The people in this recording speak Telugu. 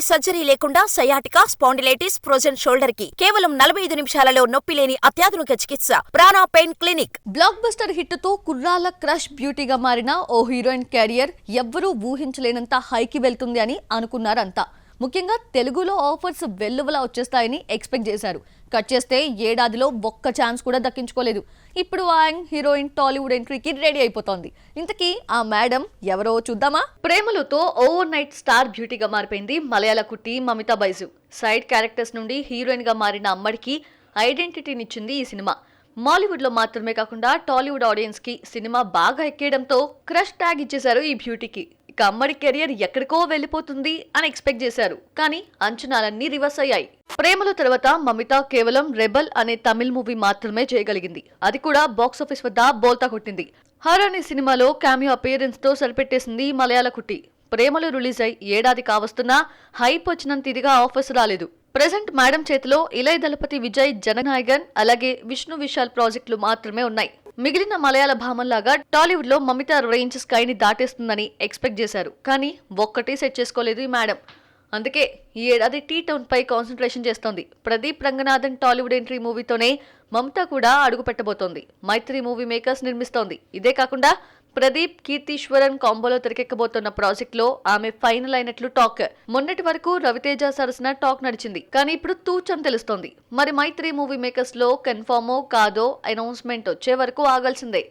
సర్జరీ లేకుండా సయాటికా, స్పాండిలైటిస్, ఫ్రోజన్ షోల్డర్ కి కేవలం 45 నిమిషాలలో నొప్పి లేని అత్యాధునిక చికిత్స ప్రాణ pain clinic. Block buster hit తో కుర్రాల క్రష్ బ్యూటీగా మారిన ఓ హీరోయిన్ కెరియర్ ఎవ్వరూ ఊహించలేనంత హైకి వెళ్తుంది అని అనుకున్నారంతా. ముఖ్యంగా తెలుగులో ఆఫర్స్ వెల్లువలా వచ్చేస్తాయని ఎక్స్పెక్ట్ చేశారు. కట్ చేస్తే ఏడాదిలో ఒక్క ఛాన్స్ కూడా దక్కించుకోలేదు. ఇప్పుడు ఆ హీరోయిన్ టాలీవుడ్ ఎంట్రీకి రెడీ అయిపోతోంది. ఇంతకీ ఆ మేడం ఎవరో చూద్దామా? ప్రేమలతో ఓవర్ నైట్ స్టార్ బ్యూటీగా మారిపోయింది మలయాళ కుట్టి మమితా బైజు. సైడ్ క్యారెక్టర్స్ నుండి హీరోయిన్ గా మారిన అమ్మడికి ఐడెంటిటీనిచ్చింది ఈ సినిమా. మాలీవుడ్ లో మాత్రమే కాకుండా టాలీవుడ్ ఆడియన్స్ కి సినిమా బాగా ఎక్కేయడంతో క్రష్ ట్యాగ్ ఇచ్చేశారు ఈ బ్యూటీకి. ఇక అమ్మడి కెరియర్ ఎక్కడికో వెళ్ళిపోతుంది అని ఎక్స్పెక్ట్ చేశారు. కానీ అంచనాలన్నీ రివర్స్ అయ్యాయి. ప్రేమలో తర్వాత మమిత కేవలం రెబల్ అనే తమిళ్ మూవీ మాత్రమే చేయగలిగింది. అది కూడా బాక్సాఫీస్ వద్ద బోల్తా కొట్టింది. హర్ అనే సినిమాలో క్యామియో అపియరెన్స్ తో సరిపెట్టేసింది మలయాళ కుట్టి. ప్రేమలో రిలీజ్ అయి ఏడాది కావస్తున్నా హైప్ వచ్చినంత ఇదిగా ఆఫర్స్ రాలేదు. ప్రెసెంట్ మేడం చేతిలో ఇలయ దళపతి విజయ్ జననాయగన్ అలాగే విష్ణు విశాల్ ప్రాజెక్టులు మాత్రమే ఉన్నాయి. మిగిలిన మలయాళ భామల్లాగా టాలీవుడ్ లో మమిత రేంజ్ స్కైని దాటేస్తుందని ఎక్స్పెక్ట్ చేశారు. కానీ ఒక్కటి సెట్ చేసుకోలేదు ఈ మేడం. అందుకే ఈ ఏడాది టీ టౌన్ పై కాన్సన్ట్రేషన్ చేస్తోంది. ప్రదీప్ రంగనాథన్ టాలీవుడ్ ఎంట్రీ మూవీతోనే మమత కూడా అడుగు పెట్టబోతోంది. మైత్రి మూవీ మేకర్స్ నిర్మిస్తోంది. ఇదే కాకుండా ప్రదీప్ కీర్తీశ్వరన్ కాంబోలో తెరకెక్కబోతున్న ప్రాజెక్ట్ లో ఆమె ఫైనల్ అయినట్లు టాక్. మొన్నటి వరకు రవితేజ సరసన టాక్ నడిచింది. కానీ ఇప్పుడు తూచం తెలుస్తోంది. మరి మైత్రి మూవీ మేకర్స్ లో కన్ఫర్మో కాదో అనౌన్స్మెంట్ వచ్చే వరకు ఆగాల్సిందే.